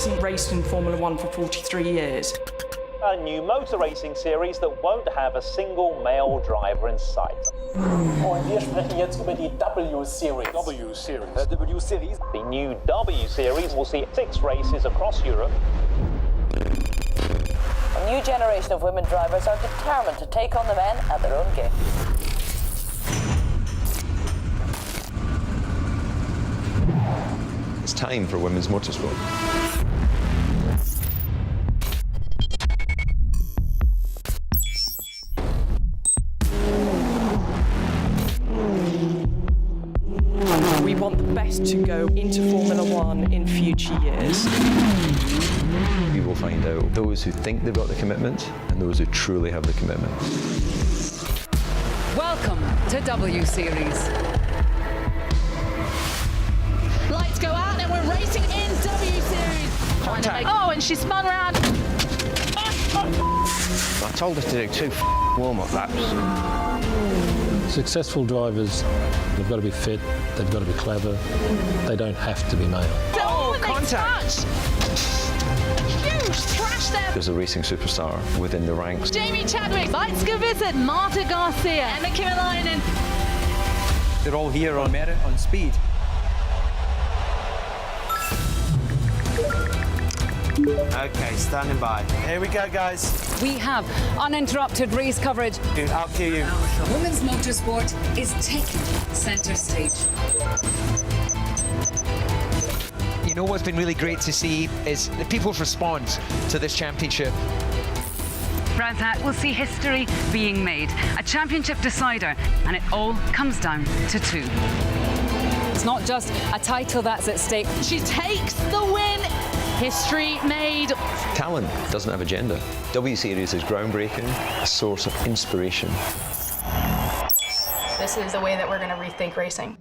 hasn't raced in Formula One for 43 years. A new motor racing series that won't have a single male driver in sight. Und wir sprechen jetzt über die W-Series. W-Series. The new W-Series will see 6 races across Europe. A new generation of women drivers are determined to take on the men at their own game. It's time for women's motorsport. We want the best to go into Formula One in future years. We will find out those who think they've got the commitment and those who truly have the commitment. Welcome to W Series. Lights go out and we're racing in W Series. Oh, and she spun around. I told her to do 2 warm-up laps. Successful drivers, they've got to be fit, they've got to be clever, they don't have to be male. Oh, contact! Huge crash there. There's a racing superstar within the ranks. Jamie Chadwick, Lights go visit Marta Garcia, Emma Kymäläinen. They're all here on merit, on speed. Okay, standing by. Here we go, guys. We have uninterrupted race coverage. I'll cue you. Women's motorsport is taking centre stage. You know what's been really great to see is the people's response to this championship. Brazat will see history being made, a championship decider, and it all comes down to 2. It's not just a title that's at stake. She takes the win. History made. Talent doesn't have a gender. W Series is groundbreaking, a source of inspiration. This is the way that we're going to rethink racing.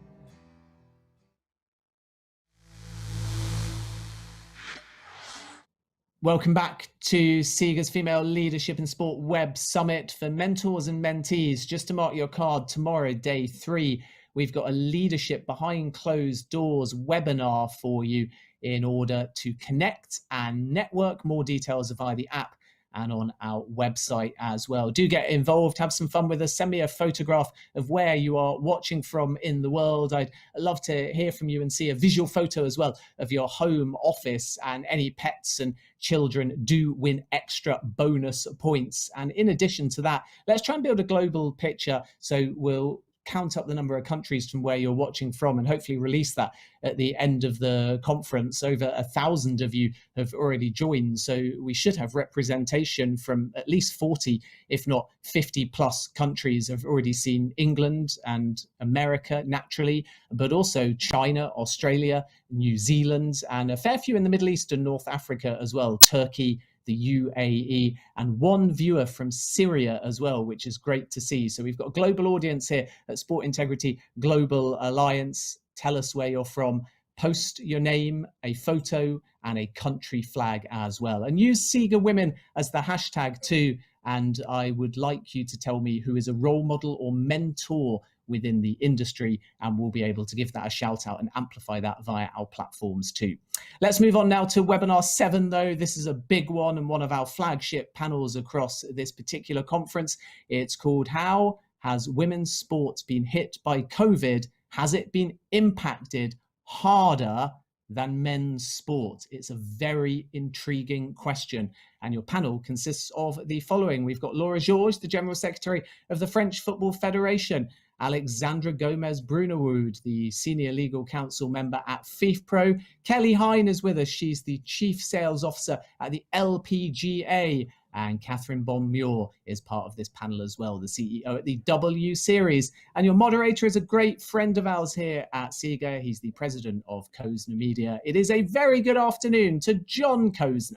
Welcome back to SIGA's Female Leadership in Sport Web Summit for mentors and mentees. Just to mark your card, tomorrow, day 3, we've got a leadership behind closed doors webinar for you in order to connect and network. More details are via the app and on our website as well. Do get involved, have some fun with us. Send me a photograph of where you are watching from in the world. I'd love to hear from you and see a visual photo as well of your home office, and any pets and children do win extra bonus points. And in addition to that, let's try and build a global picture. So we'll count up the number of countries from where you're watching from and hopefully release that at the end of the conference. Over 1,000 of you have already joined, so we should have representation from at least 40, if not 50 plus countries. I've already seen England and America naturally, but also China, Australia, New Zealand, and a fair few in the Middle East and North Africa as well, Turkey, the UAE, and 1 viewer from Syria as well, which is great to see. So we've got a global audience here at Sport Integrity Global Alliance. Tell us where you're from. Post your name, a photo, and a country flag as well. And use SIGA Women as the hashtag too. And I would like you to tell me who is a role model or mentor within the industry, and we'll be able to give that a shout out and amplify that via our platforms too. Let's move on now to webinar 7 though. This is a big one and one of our flagship panels across this particular conference. It's called How Has Women's Sport Been Hit by COVID? Has it been impacted harder than men's sport? It's a very intriguing question. And your panel consists of the following. We've got Laura Georges, the General Secretary of the French Football Federation, Alexandra Gomez-Brunewood, the Senior Legal Counsel member at FIFPro. Kelly Hine is with us. She's the Chief Sales Officer at the LPGA. And Catherine Bonmuir is part of this panel as well, the CEO at the W Series. And your moderator is a great friend of ours here at SIGA. He's the president of Kozner Media. It is a very good afternoon to John Kozner.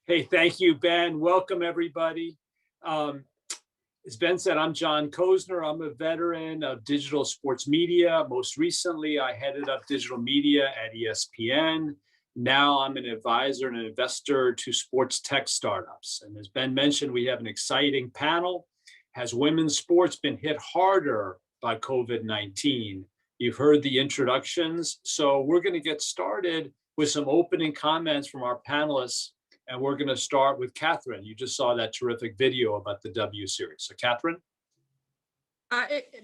Hey, thank you, Ben. Welcome, everybody. As Ben said, I'm John Kozner. I'm a veteran of digital sports media. Most recently, I headed up digital media at ESPN. Now I'm an advisor and an investor to sports tech startups. And as Ben mentioned, we have an exciting panel. Has women's sports been hit harder by COVID-19? You've heard the introductions. So we're going to get started with some opening comments from our panelists. And we're going to start with Catherine. You just saw that terrific video about the W Series. So Catherine?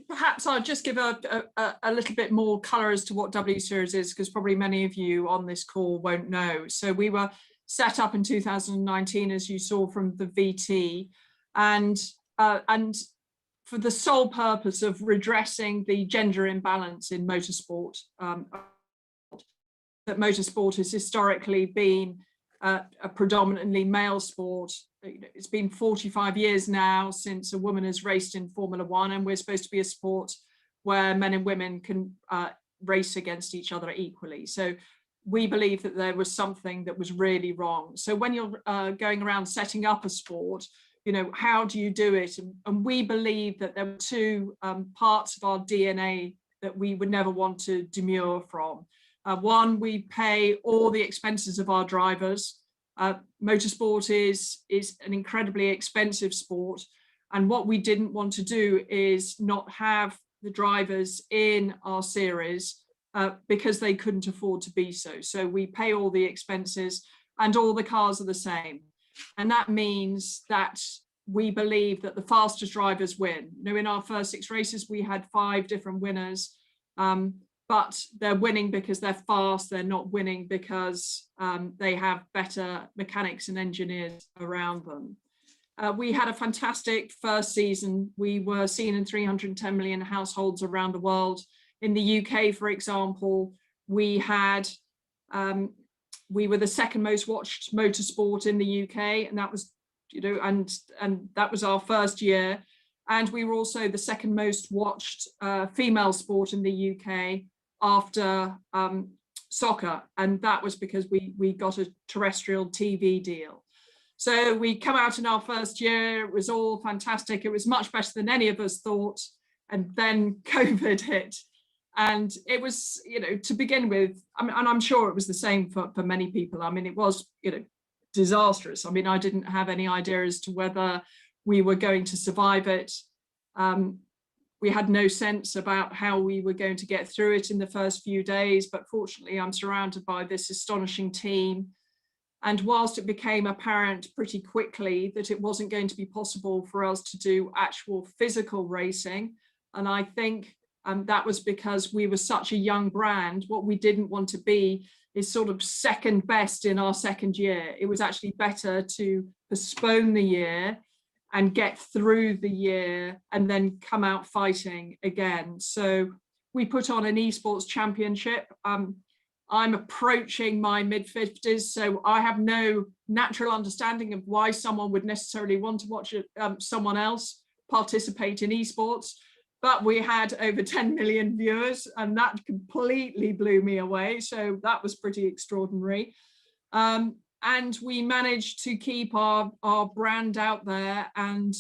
Perhaps I'll just give a little bit more colour as to what W Series is, because probably many of you on this call won't know. So we were set up in 2019, as you saw from the VT, and for the sole purpose of redressing the gender imbalance in motorsport. That motorsport has historically been a predominantly male sport. It's been 45 years now since a woman has raced in Formula One, and we're supposed to be a sport where men and women can race against each other equally. So we believe that there was something that was really wrong. So when you're going around setting up a sport, how do you do it? And we believe that there were two parts of our DNA that we would never want to demur from. One, we pay all the expenses of our drivers. Motorsport is an incredibly expensive sport. And what we didn't want to do is not have the drivers in our series because they couldn't afford to be so. So we pay all the expenses and all the cars are the same. And that means that we believe that the fastest drivers win. In our first 6 races, we had 5 different winners, but they're winning because they're fast. They're not winning because they have better mechanics and engineers around them. We had a fantastic first season. We were seen in 310 million households around the world. In the UK, for example, we were the second most watched motorsport in the UK, and that was, and that was our first year. And we were also the second most watched female sport in the UK after soccer, and that was because we got a terrestrial TV deal. So we come out in our first year, it was all fantastic. It was much better than any of us thought, and then COVID hit. And it was, to begin with, and I'm sure it was the same for many people. I mean, it was, disastrous. I mean, I didn't have any idea as to whether we were going to survive it. We had no sense about how we were going to get through it in the first few days, but fortunately I'm surrounded by this astonishing team. And whilst it became apparent pretty quickly that it wasn't going to be possible for us to do actual physical racing, and I think that was because we were such a young brand, what we didn't want to be is sort of second best in our second year. It was actually better to postpone the year and get through the year and then come out fighting again. So we put on an esports championship. I'm approaching my mid-50s, so I have no natural understanding of why someone would necessarily want to watch someone else participate in esports. But we had over 10 million viewers, and that completely blew me away. So that was pretty extraordinary. And we managed to keep our brand out there and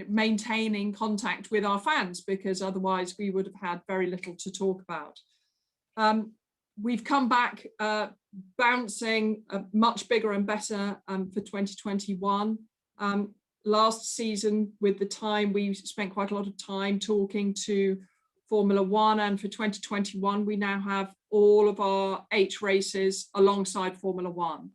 maintaining contact with our fans, because otherwise we would have had very little to talk about. We've come back bouncing much bigger and better for 2021. Last season, with the time, we spent quite a lot of time talking to Formula One, and for 2021 we now have all of our 8 races alongside Formula One,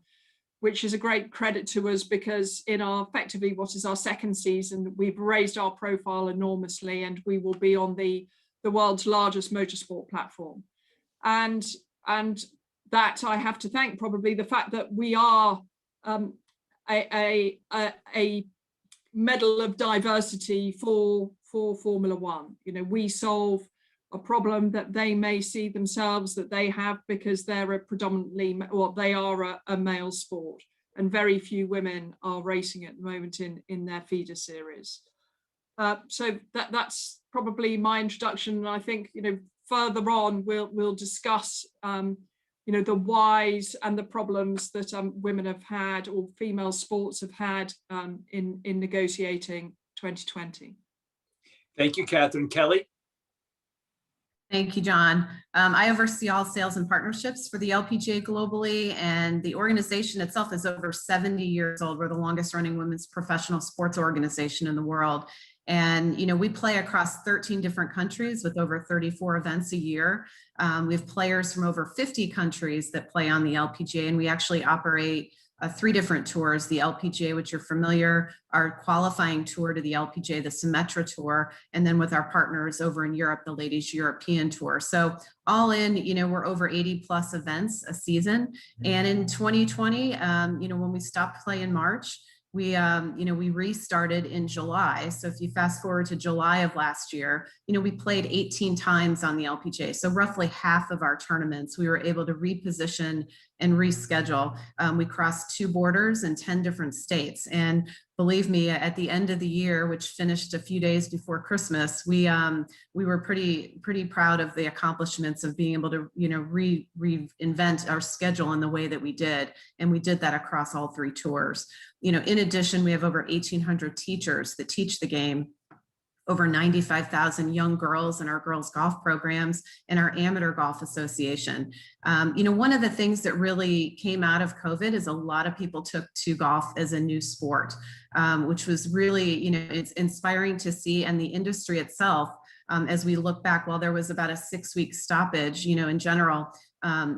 which is a great credit to us, because in our effectively what is our second season, we've raised our profile enormously, and we will be on the world's largest motorsport platform. And that I have to thank probably the fact that we are a medal of diversity for Formula One. We solve a problem that they may see themselves that they have, because they're they are a male sport, and very few women are racing at the moment in their feeder series. So that's probably my introduction. And I think further on we'll discuss the whys and the problems that women have had, or female sports have had in negotiating 2020. Thank you, Catherine. Kelly? Thank you, John. I oversee all sales and partnerships for the LPGA globally, and the organization itself is over 70 years old. We're the longest running women's professional sports organization in the world. And, we play across 13 different countries with over 34 events a year. We have players from over 50 countries that play on the LPGA, and we actually operate 3 different tours: the LPGA, which you're familiar, our qualifying tour to the LPGA, the Symetra Tour, and then with our partners over in Europe, the Ladies European Tour. So all in, we're over 80 plus events a season. And in 2020, when we stopped play in March, we restarted in July. So if you fast forward to July of last year, we played 18 times on the LPGA. So roughly half of our tournaments, we were able to reposition and reschedule. We crossed 2 borders in 10 different states. And believe me, at the end of the year, which finished a few days before Christmas, we were pretty proud of the accomplishments of being able to, reinvent our schedule in the way that we did. And we did that across all 3 tours. In addition, we have over 1,800 teachers that teach the game, over 95,000 young girls in our girls golf programs and our amateur golf association. One of the things that really came out of COVID is a lot of people took to golf as a new sport, which was really, it's inspiring to see. And the industry itself, as we look back, while there was about a 6-week stoppage, in general,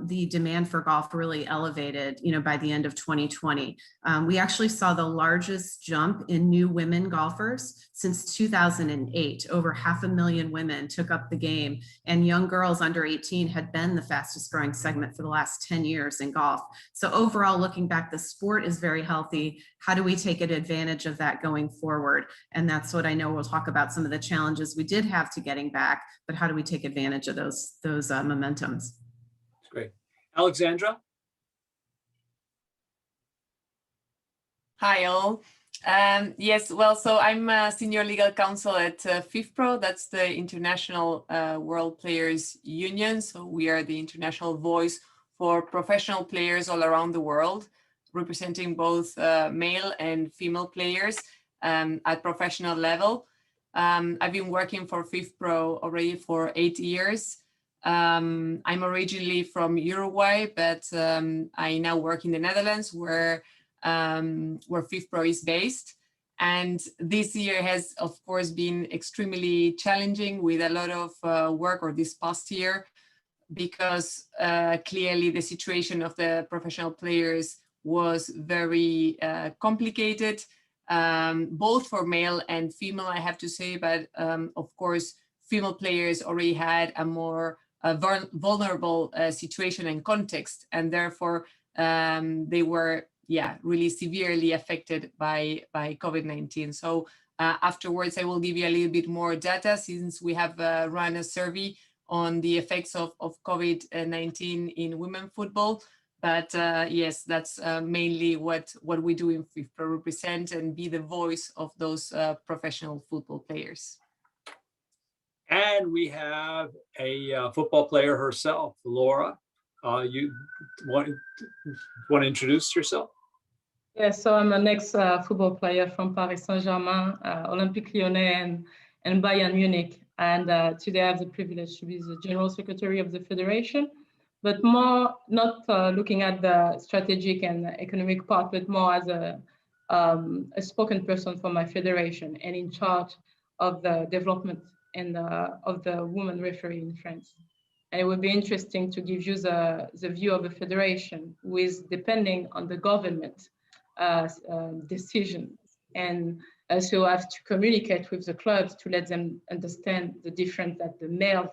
the demand for golf really elevated, by the end of 2020. We actually saw the largest jump in new women golfers since 2008. Over 500,000 women took up the game, and young girls under 18 had been the fastest growing segment for the last 10 years in golf. So overall, looking back, the sport is very healthy. How do we take advantage of that going forward? And that's what I know we'll talk about, some of the challenges we did have to getting back, but how do we take advantage of those momentums? Great. Alexandra? Hi, all. Yes, well, so I'm a senior legal counsel at FIFPro. That's the International World Players Union. So we are the international voice for professional players all around the world, representing both male and female players at professional level. I've been working for FIFPro already for 8 years. I'm originally from Uruguay, but I now work in the Netherlands, where FIFPro is based. And this year has, of course, been extremely challenging with a lot of work, or this past year, because clearly the situation of the professional players was very complicated, both for male and female, I have to say. But of course, female players already had a more vulnerable situation and context, and therefore they were really severely affected by COVID-19. So afterwards I will give you a little bit more data, since we have run a survey on the effects of COVID-19 in women football. But yes, that's mainly what we do in FIFPro, represent and be the voice of those professional football players. And we have a football player herself, Laura. You want to introduce yourself? Yes, so I'm an ex-football player from Paris Saint-Germain, Olympique Lyonnais, and Bayern Munich. And today I have the privilege to be the General Secretary of the Federation, but more not looking at the strategic and economic part, but more as a spoken person for my federation and in charge of the development and of the women referee in France. And it would be interesting to give you the view of a federation who is depending on the government decisions, and also have to communicate with the clubs to let them understand the difference that the males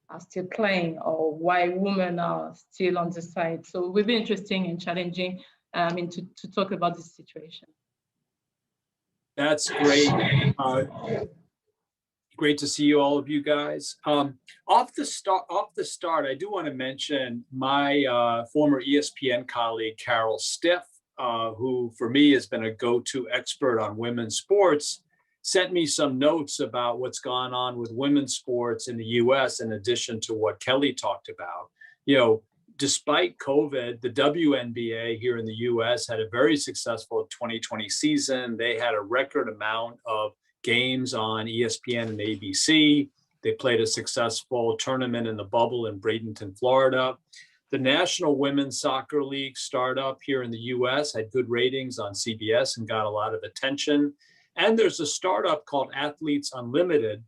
are still playing, or why women are still on the side. So it would be interesting and challenging to talk about this situation. That's great. Great to see you, all of you guys. Off the start, I do want to mention my former ESPN colleague, Carol Stiff, who for me has been a go-to expert on women's sports, sent me some notes about what's gone on with women's sports in the US, in addition to what Kelly talked about. Despite COVID, the WNBA here in the US had a very successful 2020 season. They had a record amount of games on ESPN and ABC. They played a successful tournament in the bubble in Bradenton, Florida. The National Women's Soccer League startup here in the US had good ratings on CBS and got a lot of attention. And there's a startup called Athletes Unlimited,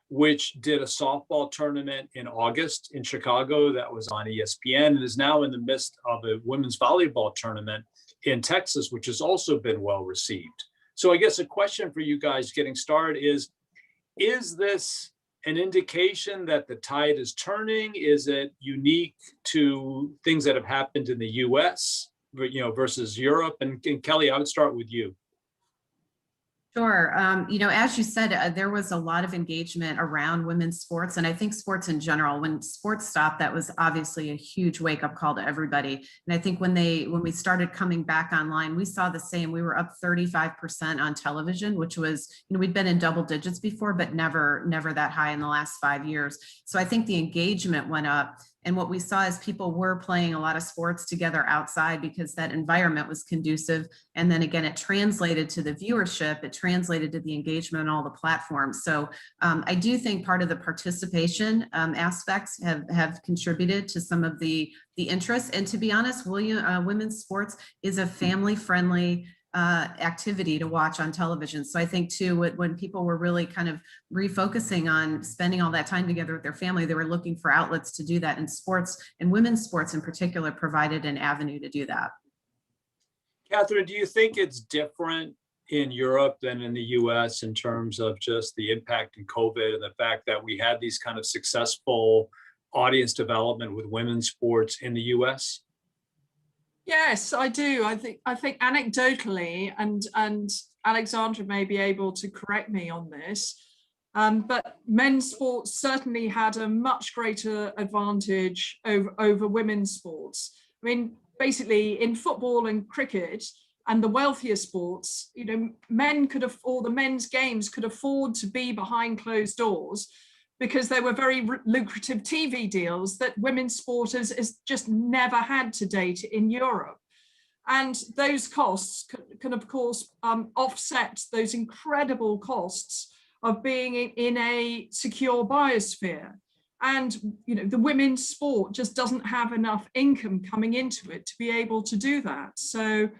which did a softball tournament in August in Chicago that was on ESPN and is now in the midst of a women's volleyball tournament in Texas, which has also been well received. So I guess a question for you guys getting started is this an indication that the tide is turning? Is it unique to things that have happened in the US, versus Europe? And Kelly, I would start with you. Sure. As you said, there was a lot of engagement around women's sports, and I think sports in general. When sports stopped, that was obviously a huge wake-up call to everybody. And I think when we started coming back online, we saw the same. We were up 35% on television, which was, we'd been in double digits before, but never that high in the last 5 years. So I think the engagement went up. And what we saw is people were playing a lot of sports together outside because that environment was conducive. And then again, it translated to the viewership, it translated to the engagement on all the platforms. So I do think part of the participation aspects have contributed to some of the interest. And to be honest, women's sports is a family-friendly activity to watch on television. So I think too, when people were really kind of refocusing on spending all that time together with their family, they were looking for outlets to do that, and sports, and women's sports in particular, provided an avenue to do that. Catherine, do you think it's different in Europe than in the US in terms of just the impact in COVID and the fact that we had these kind of successful audience development with women's sports in the US? Yes, I do. I think anecdotally, and Alexandra may be able to correct me on this, but men's sports certainly had a much greater advantage over women's sports. I mean, basically in football and cricket and the wealthier sports, men could afford, the men's games could afford to be behind closed doors because there were very lucrative TV deals that women's sport has just never had to date in Europe. And those costs can of course offset those incredible costs of being in a secure biosphere. And the women's sport just doesn't have enough income coming into it to be able to do that. So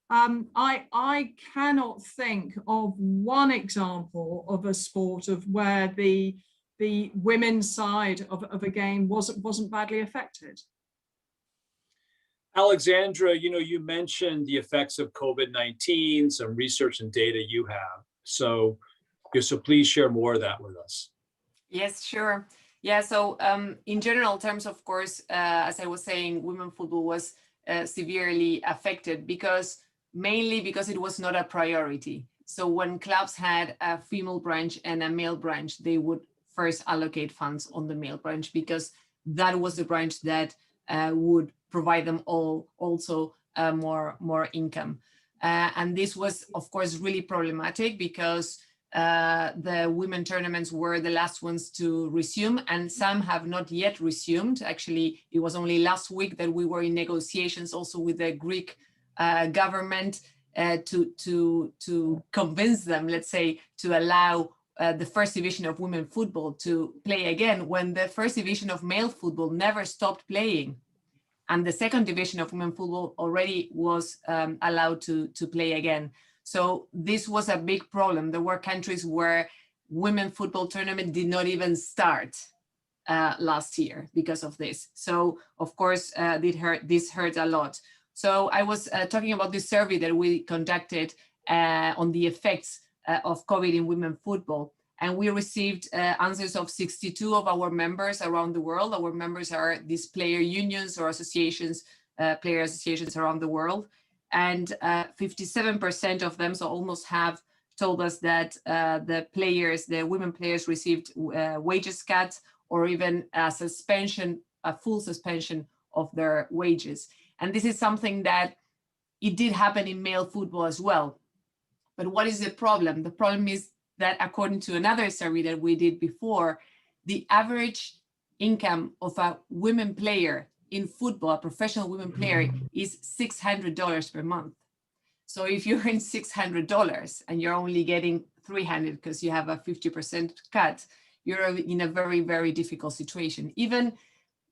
I cannot think of one example of a sport of where the women's side of a game wasn't badly affected. Alexandra, you mentioned the effects of COVID-19, some research and data you have. So please share more of that with us. Yes, sure. Yeah, so in general terms, of course, as I was saying, women's football was severely affected mainly because it was not a priority. So when clubs had a female branch and a male branch, they would first allocate funds on the male branch because that was the branch that would provide them also more income. And this was, of course, really problematic because the women tournaments were the last ones to resume, and some have not yet resumed. Actually, it was only last week that we were in negotiations also with the Greek government to convince them, let's say, to allow the first division of women football to play again when the first division of male football never stopped playing. And the second division of women football already was allowed to play again. So this was a big problem. There were countries where women football tournament did not even start last year because of this. So of course, this hurt a lot. So I was talking about this survey that we conducted on the effects of COVID in women football. And we received answers of 62 of our members around the world. Our members are these player unions or associations, player associations around the world. And 57% of them, so almost half, told us that the women players received wages cuts or even a full suspension of their wages. And this is something that it did happen in male football as well. But what is the problem? The problem is that according to another survey that we did before, the average income of a women player in football, a professional women player, is $600 per month. So if you earn $600 and you're only getting $300 because you have a 50% cut, you're in a very, very difficult situation. Even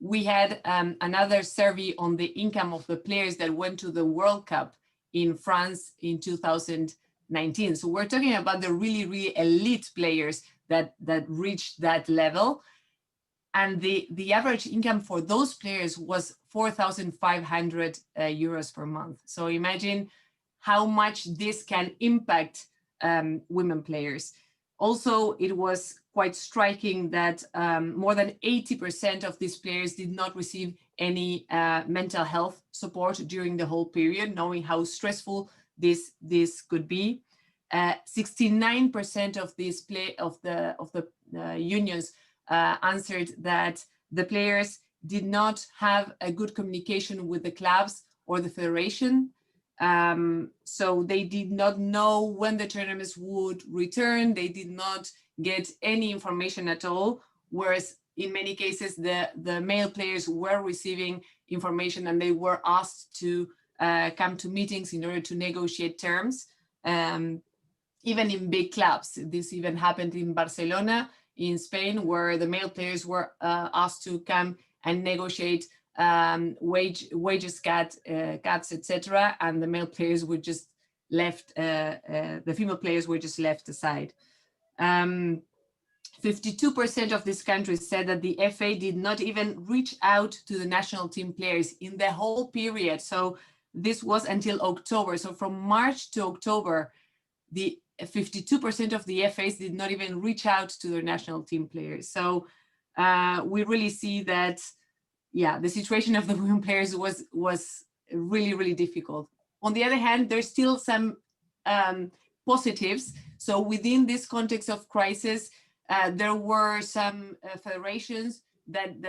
we had another survey on the income of the players that went to the World Cup in France in 2020, Covid-19. So we're talking about the really, really elite players that reached that level. And the average income for those players was 4,500 euros per month. So imagine how much this can impact women players. Also, it was quite striking that more than 80% of these players did not receive any mental health support during the whole period, knowing how stressful this could be. 69% of these unions answered that the players did not have a good communication with the clubs or the federation. So they did not know when the tournaments would return. They did not get any information at all, whereas in many cases the male players were receiving information and they were asked to come to meetings in order to negotiate terms. Even in big clubs, this even happened in Barcelona, in Spain, where the male players were asked to come and negotiate wages cuts, etc., and the male players were just left. The female players were just left aside. 52% of these countries said that the FA did not even reach out to the national team players in the whole period. So this was until October. So from March to October, the 52% of the FAs did not even reach out to their national team players. So we really see that, yeah, the situation of the women players was really, really difficult. On the other hand, there's still some positives. So within this context of crisis, there were some federations that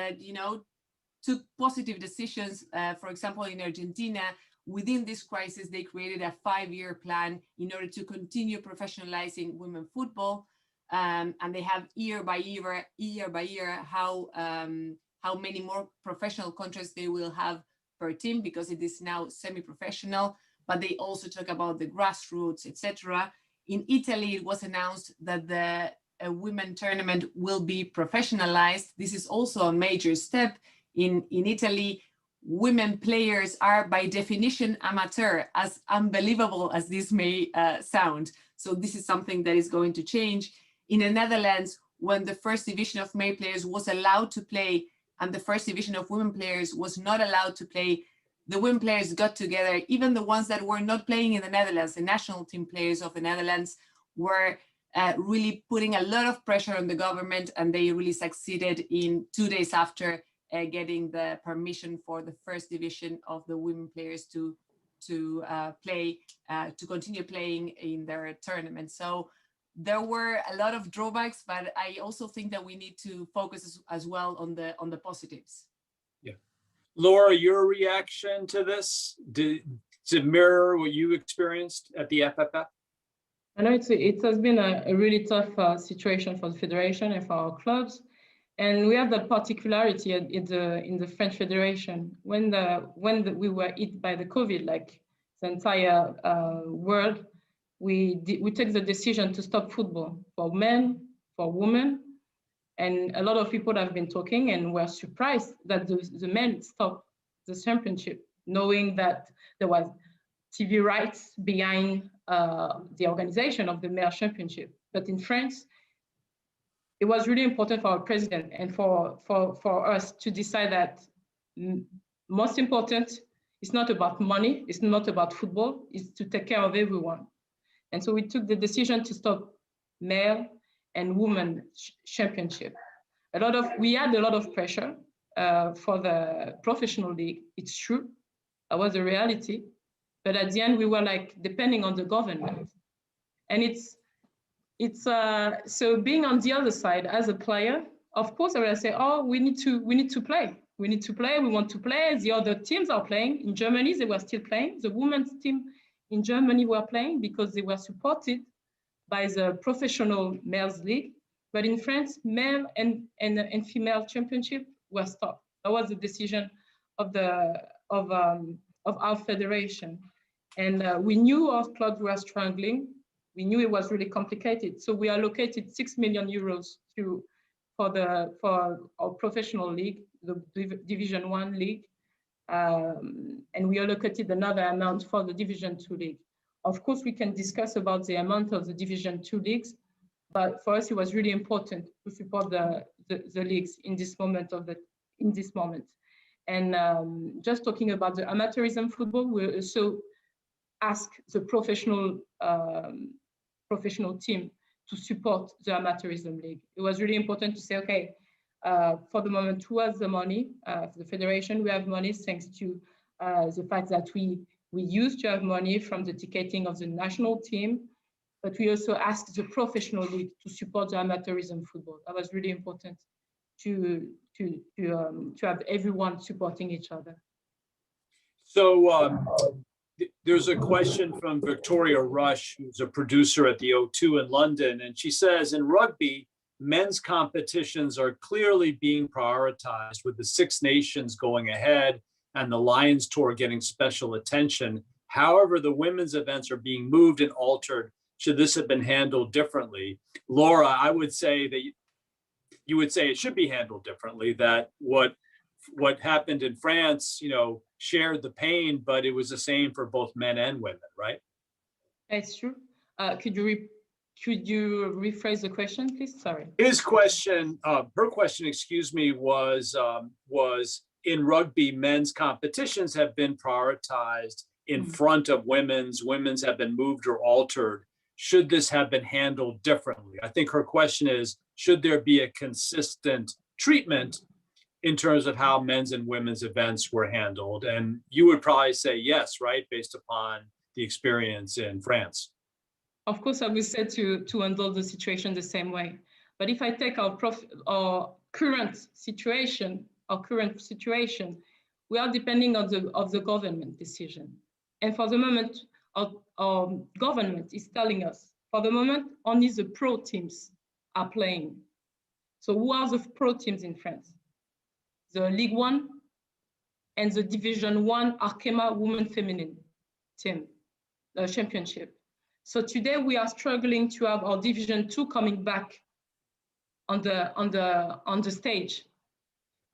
took positive decisions. For example, in Argentina, within this crisis, they created a 5-year plan in order to continue professionalizing women football, and they have year by year how many more professional contracts they will have per team, because it is now semi-professional. But they also talk about the grassroots, etc. In Italy, it was announced that the women tournament will be professionalized. This is also a major step. In Italy, women players are by definition amateur, as unbelievable as this may sound. So this is something that is going to change. In the Netherlands, when the first division of male players was allowed to play and the first division of women players was not allowed to play, the women players got together, even the ones that were not playing in the Netherlands, the national team players of the Netherlands were really putting a lot of pressure on the government, and they really succeeded in 2 days after getting the permission for the first division of the women players to continue playing in their tournament. So there were a lot of drawbacks, but I also think that we need to focus as well on the positives. Yeah, Laura, your reaction to this, does it mirror what you experienced at the FFF? I know it has been a really tough situation for the federation and for our clubs. And we have the particularity in the French Federation. When we were hit by the COVID, like the entire world, we took the decision to stop football for men, for women. And a lot of people have been talking and were surprised that the men stopped the championship, knowing that there was TV rights behind the organization of the male championship. But in France, it was really important for our president and for us to decide that most important, it's not about money, it's not about football, it's to take care of everyone. And so we took the decision to stop male and women championship. We had a lot of pressure for the professional league. It's true, that was a reality. But at the end, we were like depending on the government. And so being on the other side as a player, of course, I will say, oh, we need to play. We need to play. We want to play. The other teams are playing. In Germany, they were still playing. The women's team in Germany were playing because they were supported by the professional males league. But in France, male and female championship were stopped. That was the decision of our federation. And we knew our clubs were struggling. We knew it was really complicated. So we allocated 6 million euros for our professional league, the Division 1 league. And we allocated another amount for the Division 2 league. Of course, we can discuss about the amount of the Division 2 leagues, but for us, it was really important to support the leagues in this moment And just talking about the amateurism football, we also ask the professional team to support the amateurism league. It was really important to say, okay, for the moment, who has the money? For the federation, we have money thanks to the fact that we used to have money from the ticketing of the national team, but we also asked the professional league to support the amateurism football. That was really important to have everyone supporting each other. So there's a question from Victoria Rush, who's a producer at the O2 in London, and she says, in rugby, men's competitions are clearly being prioritized, with the Six Nations going ahead and the Lions Tour getting special attention. However, the women's events are being moved and altered. Should this have been handled differently? Laura, I would say that you would say it should be handled differently, that what happened in France, shared the pain, but it was the same for both men and women, right? It's true. Could you rephrase the question, please? Sorry. Her question, was in rugby, men's competitions have been prioritized in front of women's. Women's have been moved or altered. Should this have been handled differently? I think her question is, should there be a consistent treatment in terms of how men's and women's events were handled? And you would probably say yes, right? Based upon the experience in France. Of course, I would say to handle the situation the same way. But if I take our current situation, we are depending on the government decision. And for the moment, our government is telling us, for the moment, only the pro teams are playing. So who are the pro teams in France? The League One and the Division 1 Arkema Women Feminine team, the championship. So today we are struggling to have our Division 2 coming back on the stage.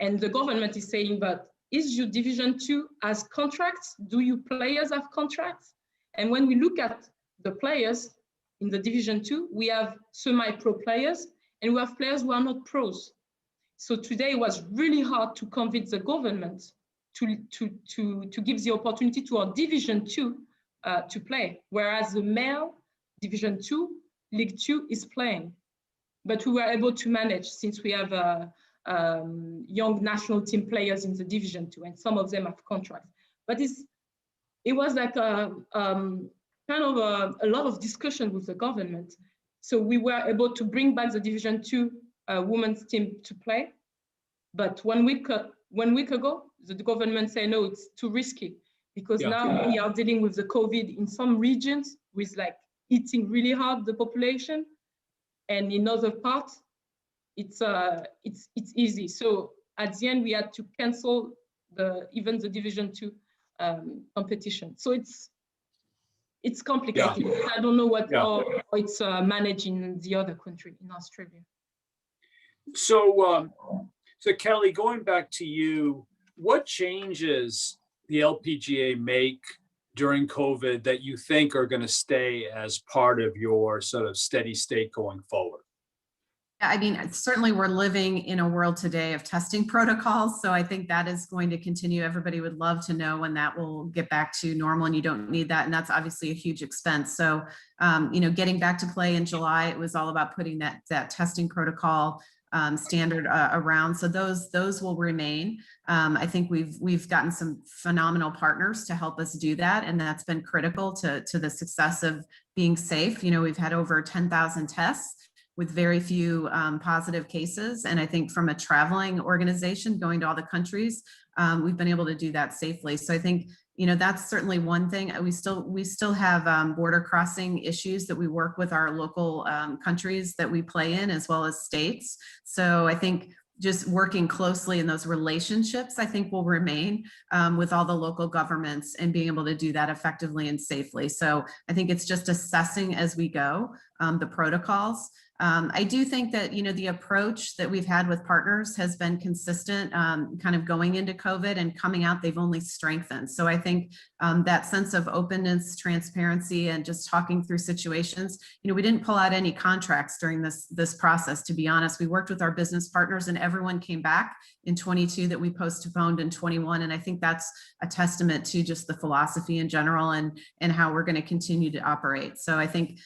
And the government is saying, but is your Division 2 has contracts? Do you players have contracts? And when we look at the players in the Division 2, we have semi-pro players and we have players who are not pros. So today it was really hard to convince the government to give the opportunity to our Division 2 to play, whereas the male Division 2, League 2 is playing. But we were able to manage since we have young national team players in the Division 2, and some of them have contracts. But it was like a lot of discussion with the government. So we were able to bring back the Division 2 women's team to play. But 1 week ago, the government said, no, it's too risky, because now we are dealing with the COVID in some regions with like hitting really hard the population, and in other parts, it's easy. So at the end, we had to cancel even the Division 2 competition. So it's complicated. Yeah. I don't know how it's managed in the other country, in Australia. So Kelly, going back to you, what changes the LPGA make during COVID that you think are going to stay as part of your sort of steady state going forward? I mean, certainly we're living in a world today of testing protocols. So I think that is going to continue. Everybody would love to know when that will get back to normal, and you don't need that. And that's obviously a huge expense. So, getting back to play in July, it was all about putting that testing protocol standard around. So those will remain. I think we've gotten some phenomenal partners to help us do that. And that's been critical to the success of being safe. We've had over 10,000 tests with very few positive cases. And I think from a traveling organization going to all the countries, we've been able to do that safely. So I think, that's certainly one thing. We still have border crossing issues that we work with our local countries that we play in, as well as states. So I think just working closely in those relationships, I think will remain with all the local governments and being able to do that effectively and safely. So I think it's just assessing as we go. the protocols. I do think that, the approach that we've had with partners has been consistent, kind of going into COVID, and coming out, they've only strengthened. So I think that sense of openness, transparency, and just talking through situations, we didn't pull out any contracts during this process, to be honest. We worked with our business partners, and everyone came back in 22 that we postponed in 21. And I think that's a testament to just the philosophy in general and how we're going to continue to operate. So I think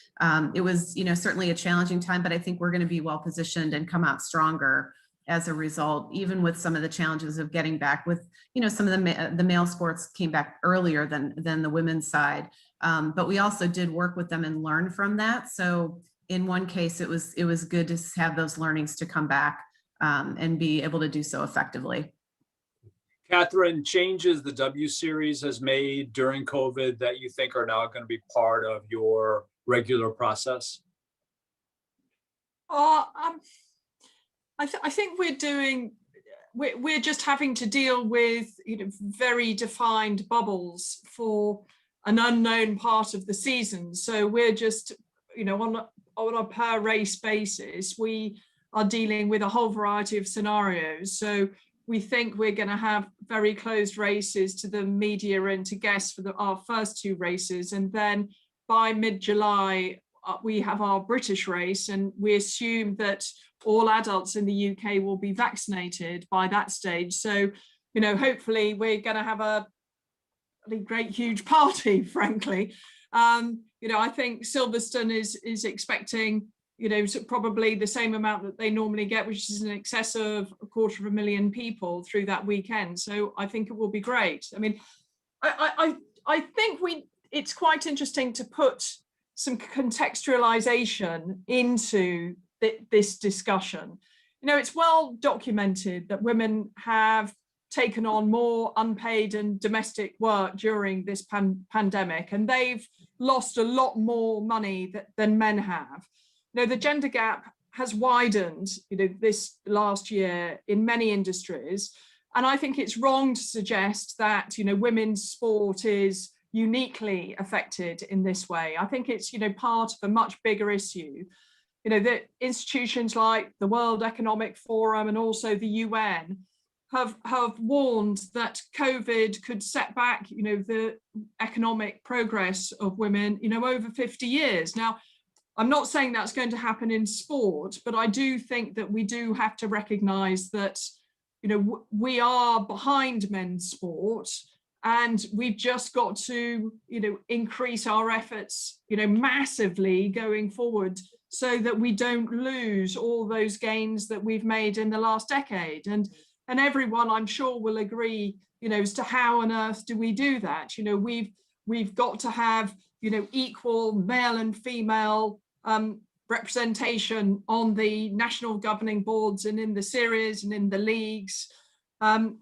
it was, certainly a challenging time, but I think we're going to be well positioned and come out stronger as a result, even with some of the challenges of getting back with, some of the male sports came back earlier than the women's side. But we also did work with them and learn from that. So in one case, it was good to have those learnings to come back and be able to do so effectively. Catherine, changes the W Series has made during COVID that you think are now going to be part of your regular process? I think we're just having to deal with very defined bubbles for an unknown part of the season. So we're just on a per race basis, we are dealing with a whole variety of scenarios. So we think we're going to have very closed races to the media and to guests for our first 2 races, and then by mid-July we have our British race, and we assume that all adults in the UK will be vaccinated by that stage. So, hopefully we're going to have a really great, huge party, frankly. I think Silverstone is expecting, probably the same amount that they normally get, which is in excess of 250,000 people through that weekend. So I think it will be great. I mean, I think it's quite interesting to put some contextualization into this discussion. It's well documented that women have taken on more unpaid and domestic work during this pandemic, and they've lost a lot more money than men have. The gender gap has widened, this last year in many industries, and I think it's wrong to suggest that women's sport is uniquely affected in this way. I think it's part of a much bigger issue. That institutions like the World Economic Forum and also the UN have warned that COVID could set back the economic progress of women over 50 years. Now, I'm not saying that's going to happen in sport, but I do think that we do have to recognize that we are behind men's sport, and we've just got to increase our efforts massively going forward, so that we don't lose all those gains that we've made in the last decade. And everyone, I'm sure, will agree as to how on earth do we do that. We've got to have equal male and female representation on the national governing boards and in the series and in the leagues.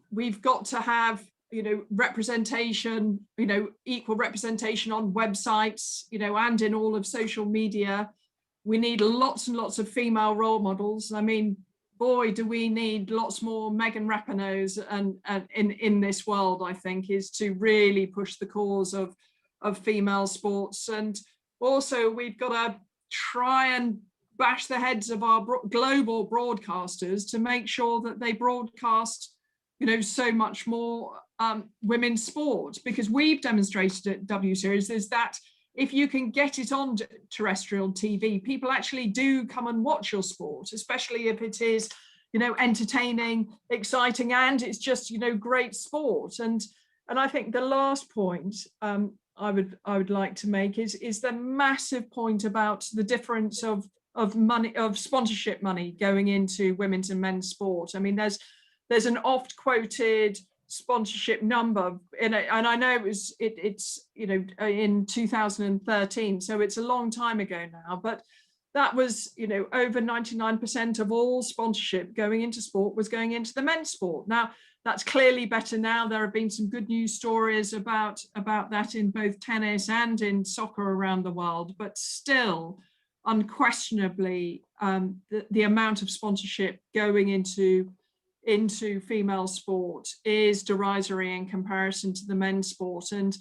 We've got to have representation, equal representation on websites, and in all of social media. We need lots and lots of female role models. I mean, boy, do we need lots more Megan Rapinoe's and in this world, I think, is to really push the cause of female sports. And also we've got to try and bash the heads of our global broadcasters to make sure that they broadcast so much more women's sport, because we've demonstrated at W Series is that if you can get it on terrestrial TV, people actually do come and watch your sport, especially if it is, entertaining, exciting, and it's just, great sport. And I think the last point I would like to make is the massive point about the difference of money, of sponsorship money going into women's and men's sport. I mean, there's an oft quoted sponsorship number in it, and I know it's in 2013, so it's a long time ago now, but that was over 99% of all sponsorship going into sport was going into the men's sport. Now that's clearly better now. There have been some good news stories about that in both tennis and in soccer around the world, but still unquestionably the amount of sponsorship going into female sport is derisory in comparison to the men's sport. And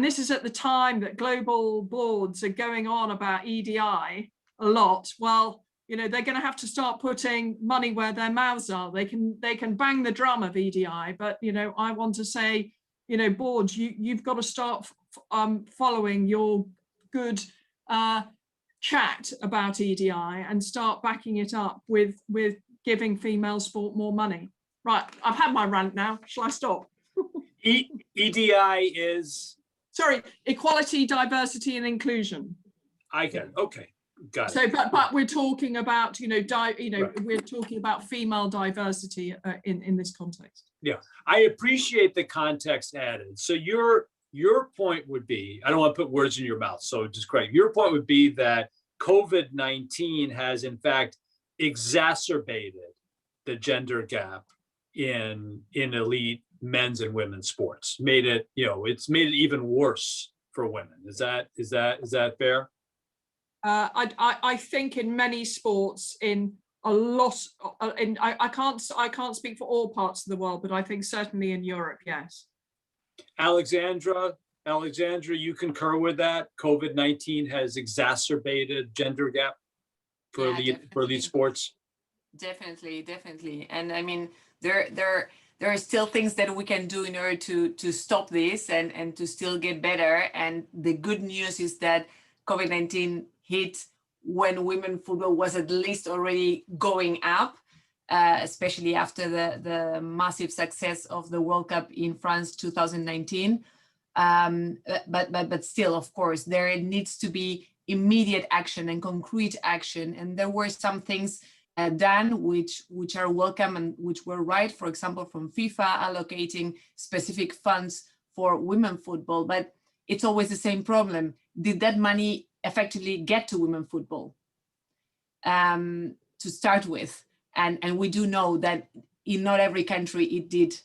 this is at the time that global boards are going on about EDI, a lot. Well, you know, they're going to have to start putting money where their mouths are. They can bang the drum of EDI, but, you know, I want to say, you know, boards, you've got to start following your good chat about EDI and start backing it up with giving female sport more money. Right, I've had my rant now. Shall I stop? EDI is? Sorry, equality, diversity and inclusion. I get it. Okay. Got it. So, but we're talking about, you know, right. We're talking about female diversity in this context. Yeah, I appreciate the context added. So your point would be, I don't want to put words in your mouth, so just correct. Your point would be that COVID-19 has in fact exacerbated the gender gap in elite men's and women's sports. Made it, you know, it's made it even worse for women. Is that fair? I think in many sports, in a lot, I can't speak for all parts of the world, but I think certainly in Europe, yes. Alexandra, you concur with that? COVID-19 has exacerbated gender gap for these sports. Definitely, and I mean there are still things that we can do in order to stop this and to still get better. And the good news is that COVID-19 hit when women football was at least already going up, especially after the massive success of the World Cup in France 2019. But still, of course, there needs to be immediate action and concrete action. And there were some things done which are welcome and which were right, for example, from FIFA allocating specific funds for women football. But it's always the same problem. Did that money effectively get to women football to start with? And we do know that in not every country it did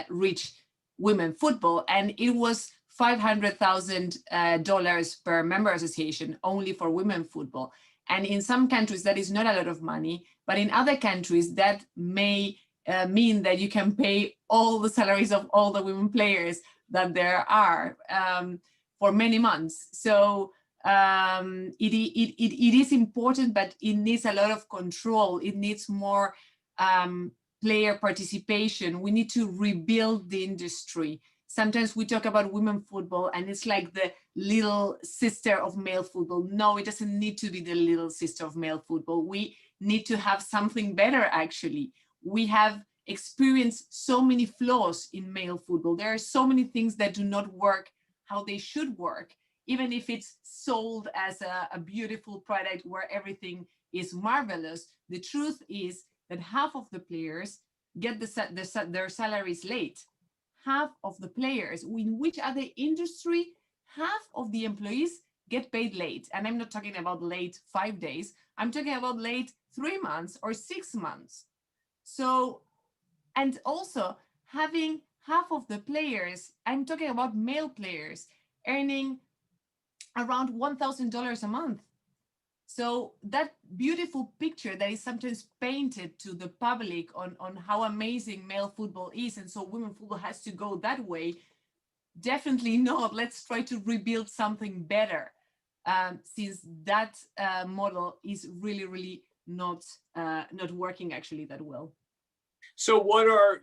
reach women football, and it was $500,000 per member association only for women football. And in some countries that is not a lot of money, but in other countries that may mean that you can pay all the salaries of all the women players that there are for many months. So it is important, but it needs a lot of control. It needs more player participation. We need to rebuild the industry. Sometimes we talk about women football and it's like the little sister of male football. No, it doesn't need to be the little sister of male football. We need to have something better, actually. We have experienced so many flaws in male football. There are so many things that do not work how they should work, even if it's sold as a beautiful product where everything is marvelous. The truth is that half of the players get their salaries late. Half of the players, in which other industry, half of the employees get paid late. And I'm not talking about late 5 days. I'm talking about late 3 months or 6 months. So, and also having half of the players, I'm talking about male players, earning around $1,000 a month. So that beautiful picture that is sometimes painted to the public on how amazing male football is, and so women football has to go that way, definitely not. Let's try to rebuild something better, since that model is really not working actually that well. So what are,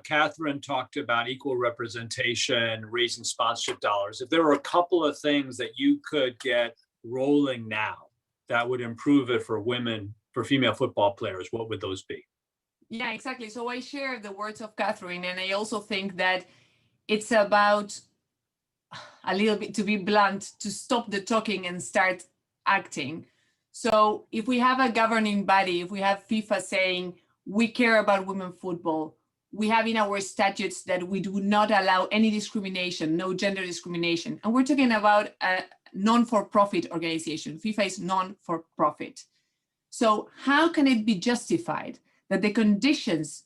Catherine talked about equal representation, raising sponsorship dollars. If there were a couple of things that you could get rolling now that would improve it for women, for female football players, what would those be? Yeah, exactly. So I share the words of Catherine, and I also think that it's about, a little bit to be blunt, to stop the talking and start acting. So if we have a governing body, if we have FIFA saying, we care about women football, we have in our statutes that we do not allow any discrimination, no gender discrimination. And we're talking about a non-for-profit organization. FIFA is non-for-profit. So how can it be justified that the conditions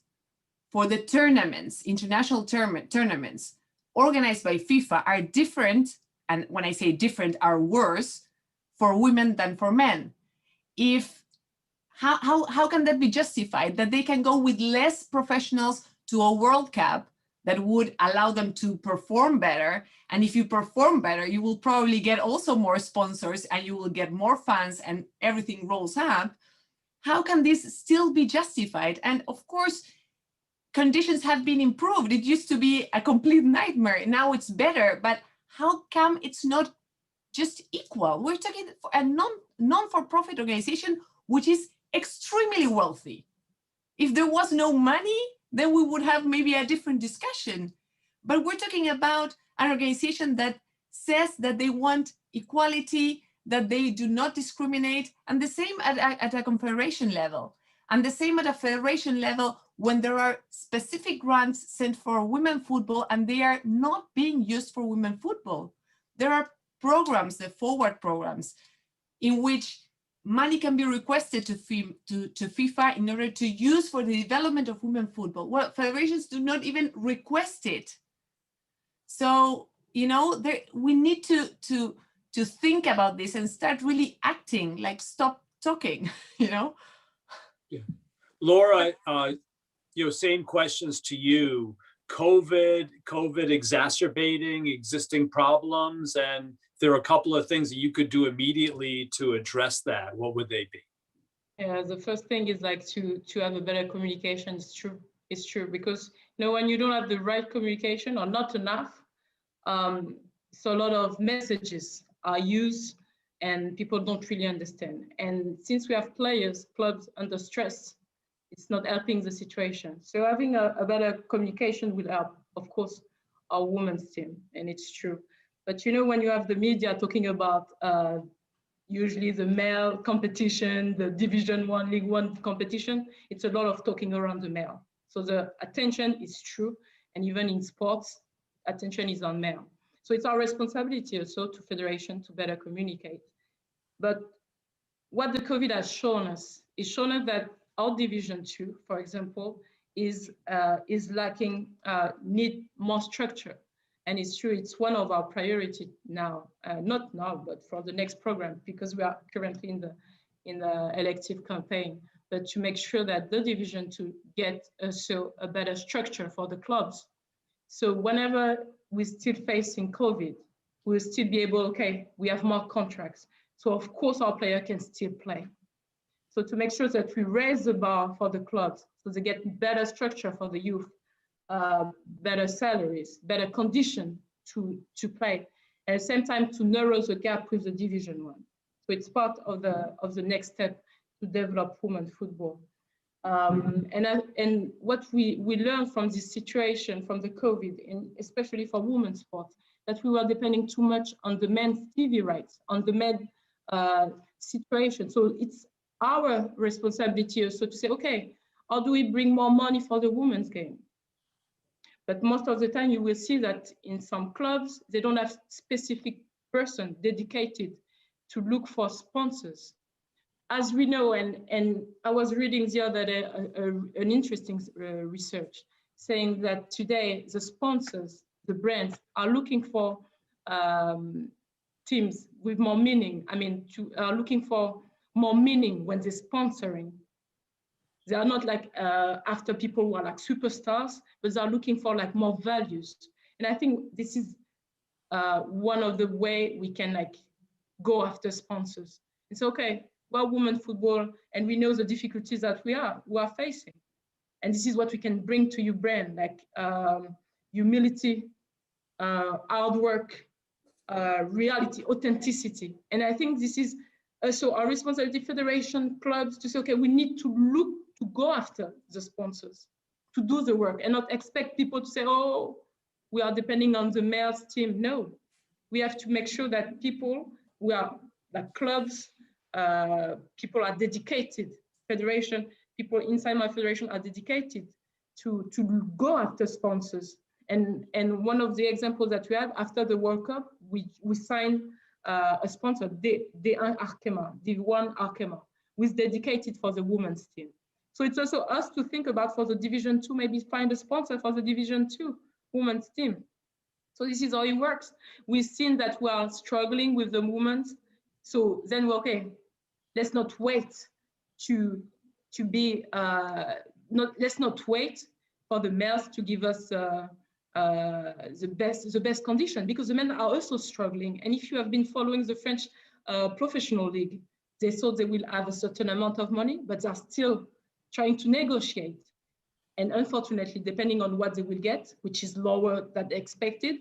for the tournaments, international tournaments organized by FIFA are different, and when I say different, are worse for women than for men? How can that be justified, that they can go with less professionals to a World Cup that would allow them to perform better. And if you perform better, you will probably get also more sponsors and you will get more fans and everything rolls up. How can this still be justified? And of course, conditions have been improved. It used to be a complete nightmare. Now it's better, but how come it's not just equal? We're talking for a non-for-profit organization, which is extremely wealthy. If there was no money, then we would have maybe a different discussion. But we're talking about an organization that says that they want equality, that they do not discriminate, and the same at a confederation level. And the same at a federation level when there are specific grants sent for women football and they are not being used for women football. There are programs, the forward programs, in which money can be requested to FIFA in order to use for the development of women football. Well, federations do not even request it. So, you know, we need to think about this and start really acting, like stop talking, you know? Yeah. Laura, you know, same questions to you. COVID exacerbating existing problems, and there are a couple of things that you could do immediately to address that. What would they be? Yeah, the first thing is like to have a better communication. It's true because, you know, when you don't have the right communication or not enough, so a lot of messages are used and people don't really understand. And since we have clubs under stress, it's not helping the situation. So having a better communication will help, of course, our women's team, and it's true. But you know, when you have the media talking about usually the male competition, the Division 1, League 1 competition, it's a lot of talking around the male. So the attention is true, and even in sports, attention is on male. So it's our responsibility also to federation to better communicate. But what the COVID has shown us is that our Division 2, for example, is lacking, need more structure. And it's true, it's one of our priorities now, not now, but for the next program, because we are currently in the elective campaign, but to make sure that the Division 2 get also a better structure for the clubs. So whenever we're still facing COVID, we'll still be able, okay, we have more contracts. So of course our player can still play. So to make sure that we raise the bar for the clubs, so they get better structure for the youth, better salaries, better condition to play, and at the same time to narrow the gap with the Division 1. So it's part of the next step to develop women's football. And what we learned from this situation, from the COVID, and especially for women's sports, that we were depending too much on the men's TV rights, on the men situation. So it's our responsibility also to say, okay, how do we bring more money for the women's game? But most of the time you will see that in some clubs, they don't have specific person dedicated to look for sponsors. As we know, and I was reading the other day an interesting research saying that today the sponsors, the brands, are looking for teams with more meaning. I mean, are looking for more meaning when they're sponsoring. They are not like after people who are like superstars, but they are looking for like more values. And I think this is one of the way we can like go after sponsors. It's okay, we're women football, and we know the difficulties that we are facing. And this is what we can bring to you, brand, like humility, hard work, reality, authenticity. And I think this is also our responsibility, federation, clubs, to say, okay, we need to look to go after the sponsors, to do the work, and not expect people to say, oh, we are depending on the males team. No, we have to make sure that people, we are like clubs, people are dedicated, federation, people inside my federation are dedicated to go after sponsors. And one of the examples that we have after the World Cup, we signed a sponsor, D1 Arkema, who is dedicated for the women's team. So it's also us to think about for the Division 2, maybe find a sponsor for the Division 2 women's team. So this is how it works. We've seen that we are struggling with the women's. So then we're okay, let's not wait let's not wait for the males to give us the best condition, because the men are also struggling. And if you have been following the French professional league, they thought they will have a certain amount of money, but they're still trying to negotiate. And unfortunately, depending on what they will get, which is lower than expected,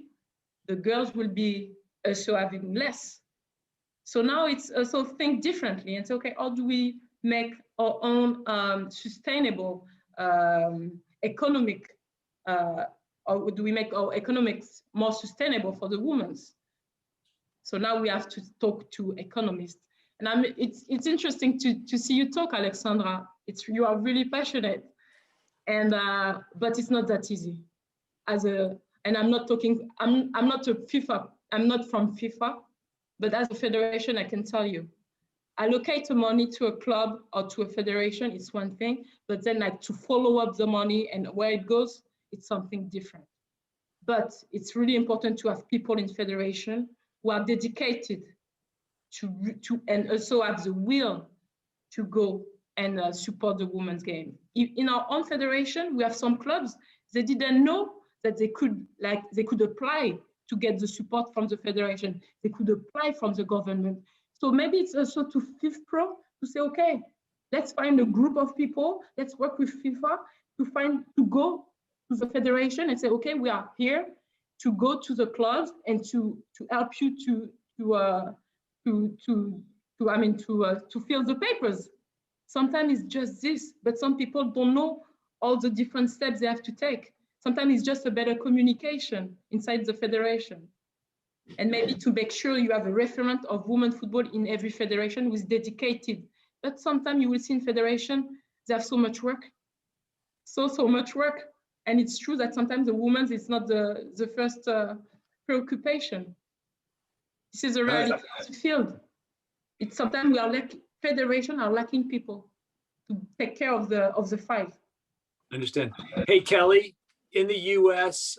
the girls will be also having less. So now it's also think differently and say, okay, how do we make our own sustainable economic, or do we make our economics more sustainable for the women? So now we have to talk to economists. And it's interesting to see you talk, Alexandra. You are really passionate, and but it's not that easy. And I'm not talking. I'm not a FIFA. I'm not from FIFA, but as a federation, I can tell you, allocate the money to a club or to a federation is one thing, but then like to follow up the money and where it goes, it's something different. But it's really important to have people in federation who are dedicated to and also have the will to go and support the women's game. In our own federation, we have some clubs, they didn't know that they could apply to get the support from the federation. They could apply from the government. So maybe it's also to FIFPro to say, okay, let's find a group of people, let's work with FIFA to go to the federation and say, okay, we are here to go to the clubs and to help you to fill the papers. Sometimes it's just this, but some people don't know all the different steps they have to take. Sometimes it's just a better communication inside the federation. And maybe to make sure you have a referent of women's football in every federation who is dedicated. But sometimes you will see in federation, they have so much work, so much work. And it's true that sometimes the women's is not the first preoccupation. This is a reality of the field. It's sometimes we are federation are lacking people to take care of the fight. I understand. Hey, Kelly, in the U.S.,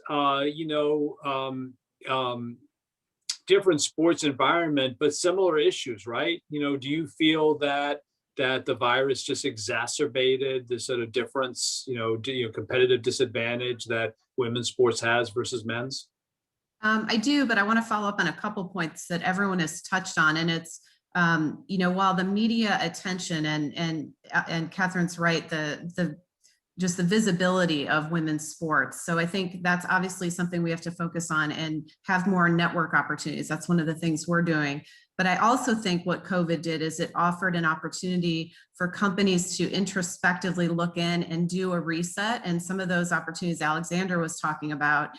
different sports environment, but similar issues, right? Do you feel that the virus just exacerbated the sort of difference, competitive disadvantage that women's sports has versus men's? I do, but I want to follow up on a couple points that everyone has touched on, and it's while the media attention and Catherine's right, just the visibility of women's sports. So I think that's obviously something we have to focus on and have more network opportunities. That's one of the things we're doing. But I also think what COVID did is it offered an opportunity for companies to introspectively look in and do a reset. And some of those opportunities Alexander was talking about,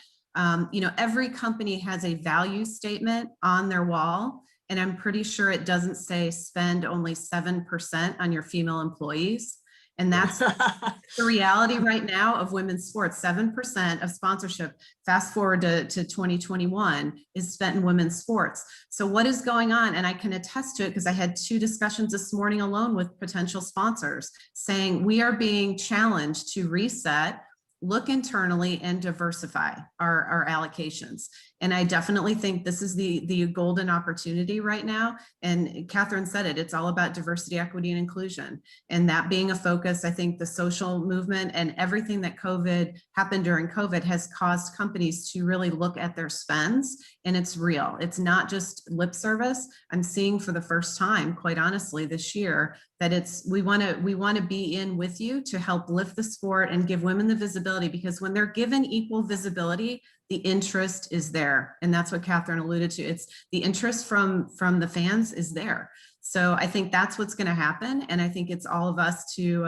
every company has a value statement on their wall. And I'm pretty sure it doesn't say spend only 7% on your female employees. And that's the reality right now of women's sports. 7% of sponsorship, fast forward to 2021, is spent in women's sports. So what is going on? And I can attest to it because I had 2 discussions this morning alone with potential sponsors saying we are being challenged to reset, look internally, and diversify our allocations. And I definitely think this is the golden opportunity right now. And Catherine said it, it's all about diversity, equity, and inclusion. And that being a focus, I think the social movement and everything that happened during COVID has caused companies to really look at their spends, and it's real. It's not just lip service. I'm seeing for the first time, quite honestly, this year, that we want to be in with you to help lift the sport and give women the visibility, because when they're given equal visibility, the interest is there. And that's what Catherine alluded to. It's the interest from the fans is there. So I think that's what's going to happen. And I think it's all of us to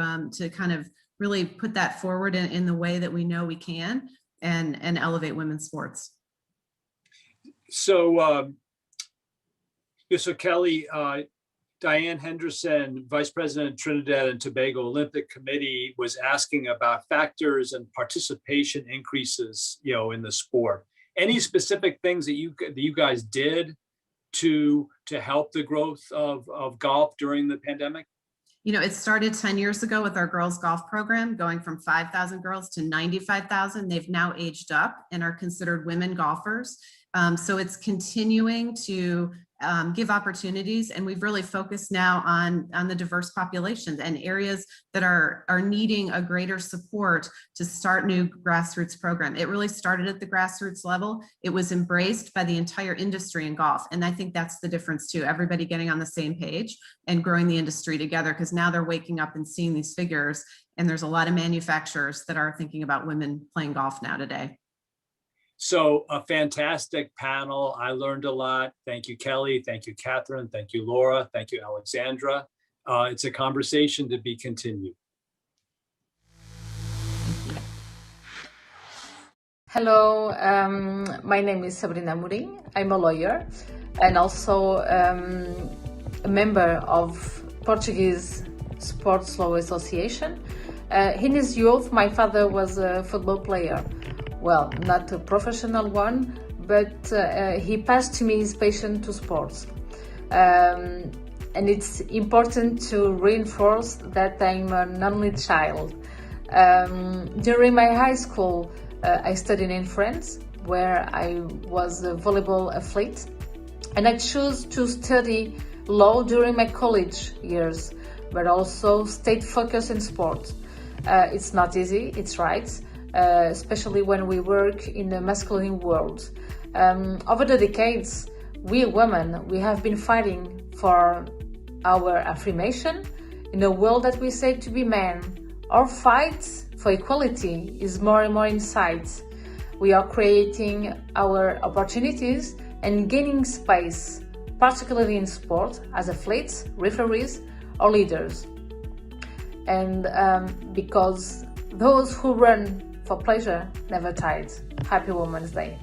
kind of really put that forward in the way that we know we can and elevate women's sports. So, so Kelly, Diane Henderson, Vice President, Trinidad and Tobago Olympic Committee, was asking about factors and participation increases, in the sport. Any specific things that you guys did to help the growth of golf during the pandemic? It started 10 years ago with our girls golf program, going from 5,000 girls to 95,000. They've now aged up and are considered women golfers. So it's continuing to give opportunities, and we've really focused now on the diverse populations and areas that are needing a greater support to start new grassroots program. It really started at the grassroots level. It was embraced by the entire industry in golf, and I think that's the difference too. Everybody getting on the same page and growing the industry together, because now they're waking up and seeing these figures, and there's a lot of manufacturers that are thinking about women playing golf now today. So a fantastic panel. I learned a lot. Thank you, Kelly. Thank you, Catherine. Thank you, Laura. Thank you, Alexandra. It's a conversation to be continued. Hello, my name is Sabrina Murim. I'm a lawyer and also a member of Portuguese Sports Law Association. In his youth, my father was a football player. Well, not a professional one, but he passed to me his passion to sports. And it's important to reinforce that I'm an only child. During my high school, I studied in France, where I was a volleyball athlete. And I chose to study law during my college years, but also stayed focused in sport. It's not easy, it's right. Especially when we work in the masculine world. Over the decades, we women, we have been fighting for our affirmation in a world that we say to be men. Our fight for equality is more and more in sight. We are creating our opportunities and gaining space, particularly in sport, as athletes, referees, or leaders. And because those who run for pleasure never tide. Happy Women's Day.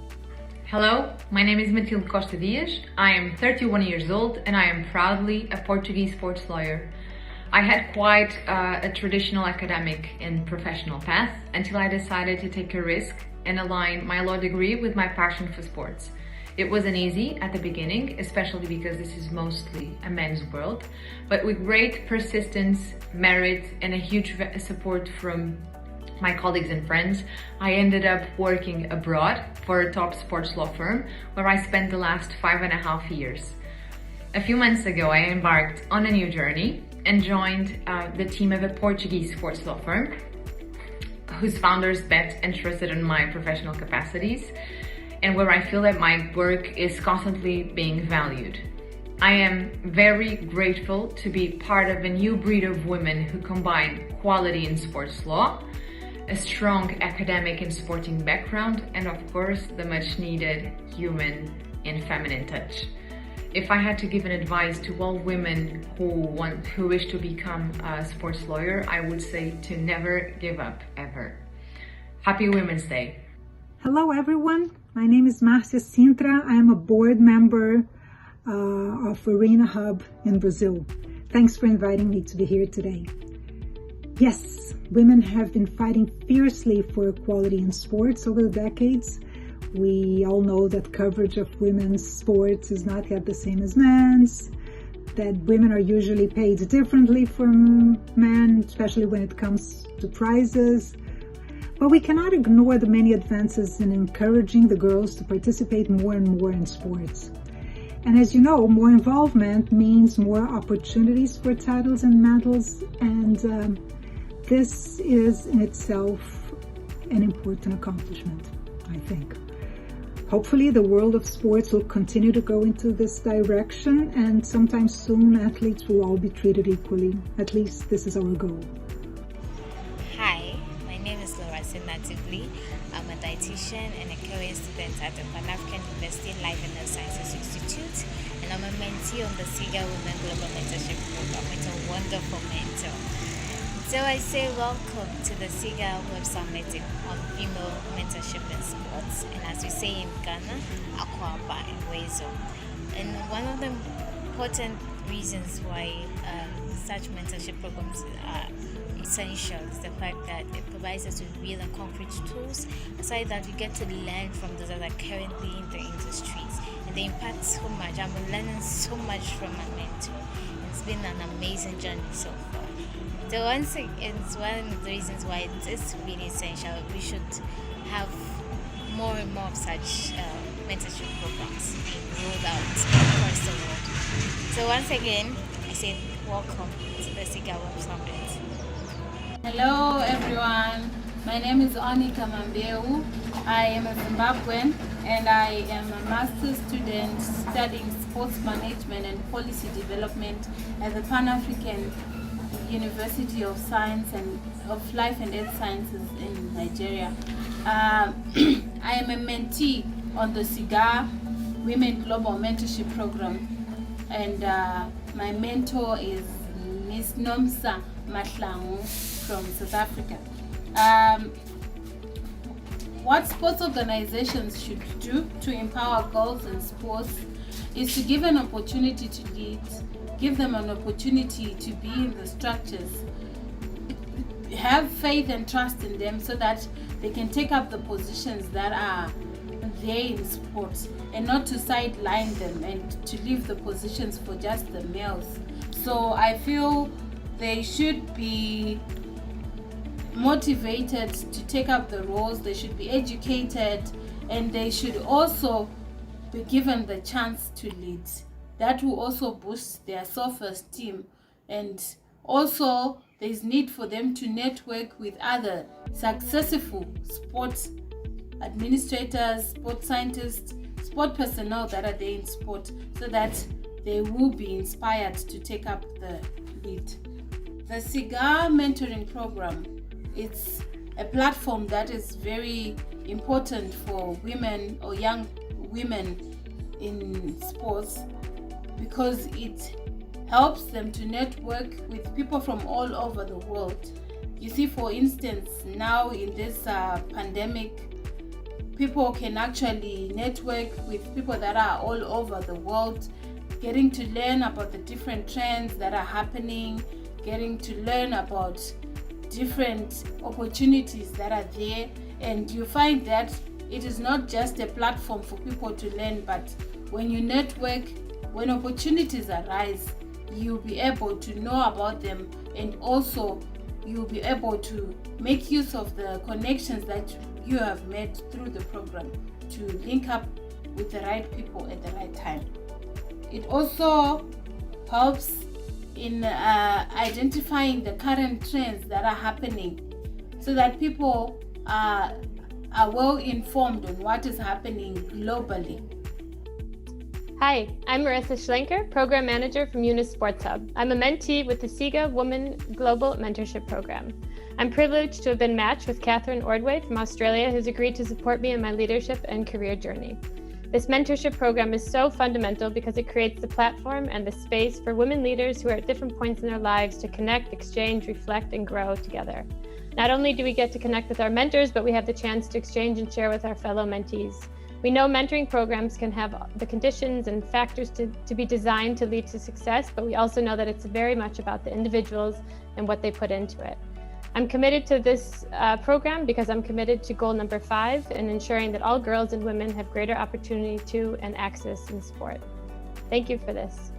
Hello, my name is Matilde Costa Dias. I am 31 years old and I am proudly a Portuguese sports lawyer. I had quite a traditional academic and professional path until I decided to take a risk and align my law degree with my passion for sports. It wasn't easy at the beginning, especially because this is mostly a men's world, but with great persistence, merit, and a huge support from my colleagues and friends, I ended up working abroad for a top sports law firm where I spent the last 5.5 years. A few months ago, I embarked on a new journey and joined the team of a Portuguese sports law firm whose founders bet and trusted in my professional capacities and where I feel that my work is constantly being valued. I am very grateful to be part of a new breed of women who combine quality in sports law, a strong academic and sporting background, and of course, the much needed human and feminine touch. If I had to give an advice to all women who wish to become a sports lawyer, I would say to never give up, ever. Happy Women's Day. Hello everyone, my name is Márcia Sintra. I am a board member of Arena Hub in Brazil. Thanks for inviting me to be here today. Yes, women have been fighting fiercely for equality in sports over the decades. We all know that coverage of women's sports is not yet the same as men's, that women are usually paid differently from men, especially when it comes to prizes. But we cannot ignore the many advances in encouraging the girls to participate more and more in sports. And as you know, more involvement means more opportunities for titles and medals, and this is in itself an important accomplishment, I think. Hopefully the world of sports will continue to go into this direction, and sometime soon athletes will all be treated equally. At least this is our goal. Hi, my name is Laura Sinativli. I'm a dietitian and a career student at the Pan-African University Life and Health Sciences Institute, and I'm a mentee on the SIGA Women Global Mentorship Program with a wonderful mentor. So I say welcome to the SIGA Web Summit on Female Mentorship in Sports, and as we say in Ghana, Akwaba and Wezo. And one of the important reasons why such mentorship programs are essential is the fact that it provides us with real and concrete tools, aside that we get to learn from those that are currently in the industries, and they impact so much. I'm learning so much from my mentor. It's been an amazing journey so far. So once again, it's one of the reasons why it is really essential. We should have more and more of such mentorship programs being rolled out across the world. So once again, I say welcome to the SIGA Web Summit. Hello everyone, my name is Onika Mambeu. I am a Zimbabwean and I am a master's student studying sports management and policy development at the Pan-African University of Science and of Life and Earth Sciences in Nigeria. I am a mentee on the SIGA Women Global Mentorship Program, and my mentor is Ms. Nomsa Mahlangu from South Africa. What sports organizations should do to empower girls in sports is to give an opportunity to lead, give them an opportunity to be in the structures, have faith and trust in them so that they can take up the positions that are there in sports, and not to sideline them and to leave the positions for just the males. So I feel they should be motivated to take up the roles, they should be educated, and they should also be given the chance to lead. That will also boost their self-esteem, and also there's need for them to network with other successful sports administrators, sport scientists, sport personnel that are there in sport, so that they will be inspired to take up the lead. The SIGA mentoring program, it's a platform that is very important for women or young women in sports, because it helps them to network with people from all over the world. You see, for instance, now in this pandemic, people can actually network with people that are all over the world, getting to learn about the different trends that are happening, getting to learn about different opportunities that are there. And you find that it is not just a platform for people to learn, but when you network, when opportunities arise, you'll be able to know about them, and also you'll be able to make use of the connections that you have made through the program to link up with the right people at the right time. It also helps in identifying the current trends that are happening, so that people are well informed on what is happening globally. Hi, I'm Marissa Schlenker, Program Manager from Eunice Sports Hub. I'm a mentee with the SIGA Women Global Mentorship Program. I'm privileged to have been matched with Catherine Ordway from Australia, who's agreed to support me in my leadership and career journey. This mentorship program is so fundamental because it creates the platform and the space for women leaders who are at different points in their lives to connect, exchange, reflect, and grow together. Not only do we get to connect with our mentors, but we have the chance to exchange and share with our fellow mentees. We know mentoring programs can have the conditions and factors to be designed to lead to success, but we also know that it's very much about the individuals and what they put into it. I'm committed to this program because I'm committed to goal number 5 in ensuring that all girls and women have greater opportunity to and access in sport. Thank you for this.